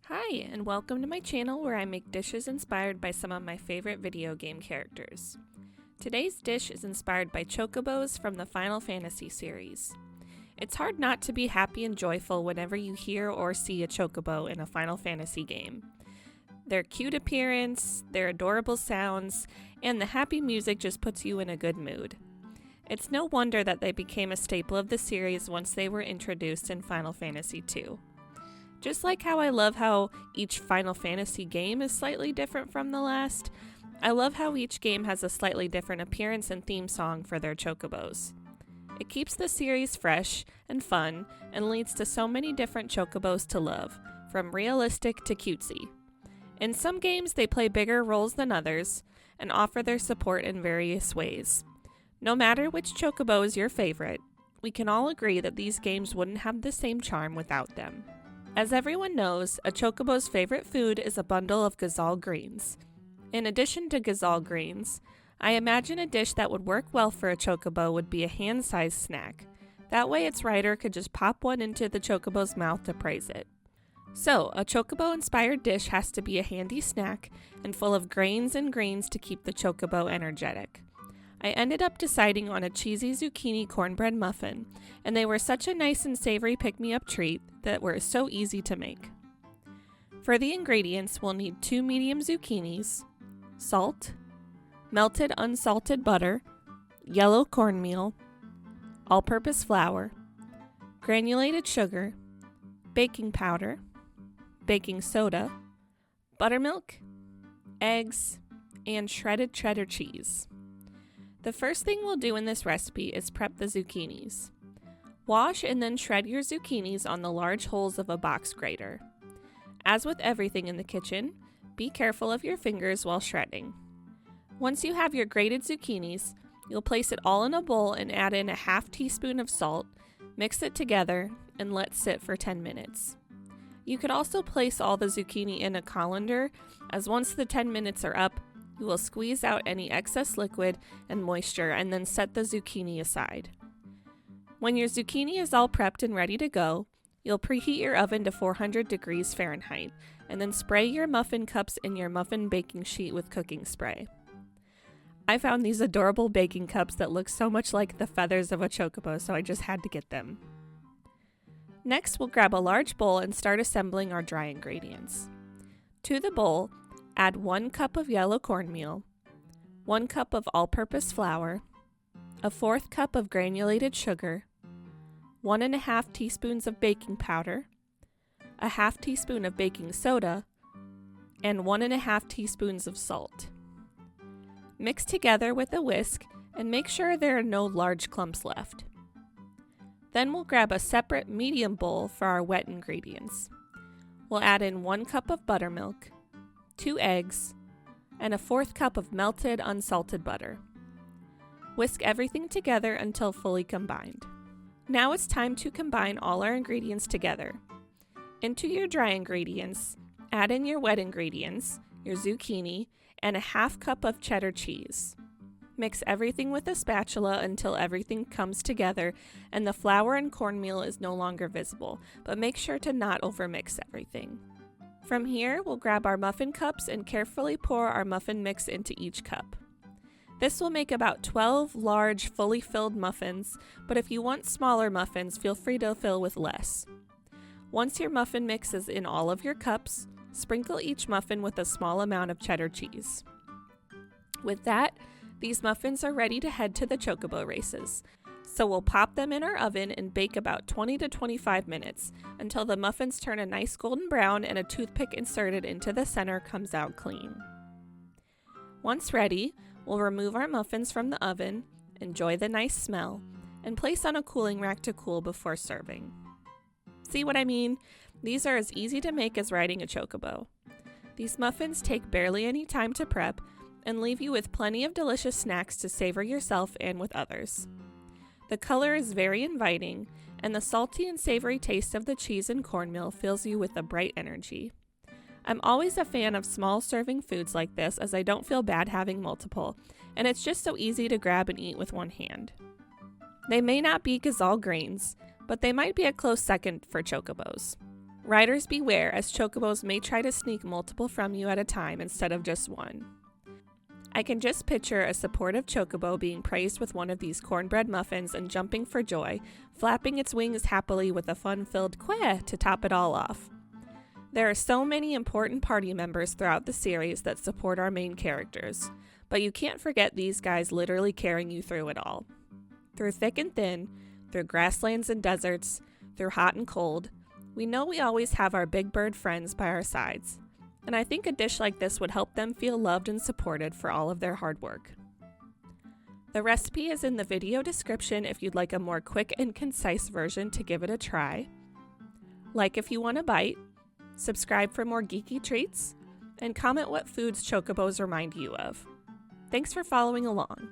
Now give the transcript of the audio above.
Hi, and welcome to my channel where I make dishes inspired by some of my favorite video game characters. Today's dish is inspired by chocobos from the Final Fantasy series. It's hard not to be happy and joyful whenever you hear or see a chocobo in a Final Fantasy game. Their cute appearance, their adorable sounds, and the happy music just puts you in a good mood. It's no wonder that they became a staple of the series once they were introduced in Final Fantasy II. Just like how I love how each Final Fantasy game is slightly different from the last, I love how each game has a slightly different appearance and theme song for their chocobos. It keeps the series fresh and fun and leads to so many different chocobos to love, from realistic to cutesy. In some games, they play bigger roles than others and offer their support in various ways. No matter which chocobo is your favorite, we can all agree that these games wouldn't have the same charm without them. As everyone knows, a chocobo's favorite food is a bundle of gazelle greens. In addition to gazelle greens, I imagine a dish that would work well for a chocobo would be a hand-sized snack. That way its rider could just pop one into the chocobo's mouth to praise it. So, a chocobo-inspired dish has to be a handy snack and full of grains and greens to keep the chocobo energetic. I ended up deciding on a cheesy zucchini cornbread muffin, and they were such a nice and savory pick-me-up treat that were so easy to make. For the ingredients, we'll need 2 medium zucchinis, salt, melted unsalted butter, yellow cornmeal, all-purpose flour, granulated sugar, baking powder, baking soda, buttermilk, eggs, and shredded cheddar cheese. The first thing we'll do in this recipe is prep the zucchinis. Wash and then shred your zucchinis on the large holes of a box grater. As with everything in the kitchen, be careful of your fingers while shredding. Once you have your grated zucchinis, you'll place it all in a bowl and add in a half teaspoon of salt, mix it together, and let sit for 10 minutes. You could also place all the zucchini in a colander, as once the 10 minutes are up, you will squeeze out any excess liquid and moisture and then set the zucchini aside. When your zucchini is all prepped and ready to go, you'll preheat your oven to 400 degrees Fahrenheit and then spray your muffin cups in your muffin baking sheet with cooking spray. I found these adorable baking cups that look so much like the feathers of a chocobo, so I just had to get them. Next, we'll grab a large bowl and start assembling our dry ingredients. To the bowl, add 1 cup of yellow cornmeal, 1 cup of all-purpose flour, a 1/4 cup of granulated sugar, 1½ teaspoons of baking powder, a ½ teaspoon of baking soda, and 1½ teaspoons of salt. Mix together with a whisk and make sure there are no large clumps left. Then we'll grab a separate medium bowl for our wet ingredients. We'll add in 1 cup of buttermilk, 2 eggs, and a 1/4 cup of melted unsalted butter. Whisk everything together until fully combined. Now it's time to combine all our ingredients together. Into your dry ingredients, add in your wet ingredients, your zucchini, and a ½ cup of cheddar cheese. Mix everything with a spatula until everything comes together and the flour and cornmeal is no longer visible, but make sure to not overmix everything. From here, we'll grab our muffin cups and carefully pour our muffin mix into each cup. This will make about 12 large, fully filled muffins, but if you want smaller muffins, feel free to fill with less. Once your muffin mix is in all of your cups, sprinkle each muffin with a small amount of cheddar cheese. With that, these muffins are ready to head to the chocobo races. So we'll pop them in our oven and bake about 20 to 25 minutes until the muffins turn a nice golden brown and a toothpick inserted into the center comes out clean. Once ready, we'll remove our muffins from the oven, enjoy the nice smell, and place on a cooling rack to cool before serving. See what I mean? These are as easy to make as riding a chocobo. These muffins take barely any time to prep and leave you with plenty of delicious snacks to savor yourself and with others. The color is very inviting, and the salty and savory taste of the cheese and cornmeal fills you with a bright energy. I'm always a fan of small serving foods like this as I don't feel bad having multiple, and it's just so easy to grab and eat with one hand. They may not be gazelle greens, but they might be a close second for chocobos. Riders beware, as chocobos may try to sneak multiple from you at a time instead of just one. I can just picture a supportive chocobo being praised with one of these cornbread muffins and jumping for joy, flapping its wings happily with a fun-filled quack to top it all off. There are so many important party members throughout the series that support our main characters, but you can't forget these guys literally carrying you through it all. Through thick and thin, through grasslands and deserts, through hot and cold, we know we always have our big bird friends by our sides, and I think a dish like this would help them feel loved and supported for all of their hard work. The recipe is in the video description if you'd like a more quick and concise version to give it a try. Like if you want a bite, subscribe for more geeky treats, and comment what foods chocobos remind you of. Thanks for following along.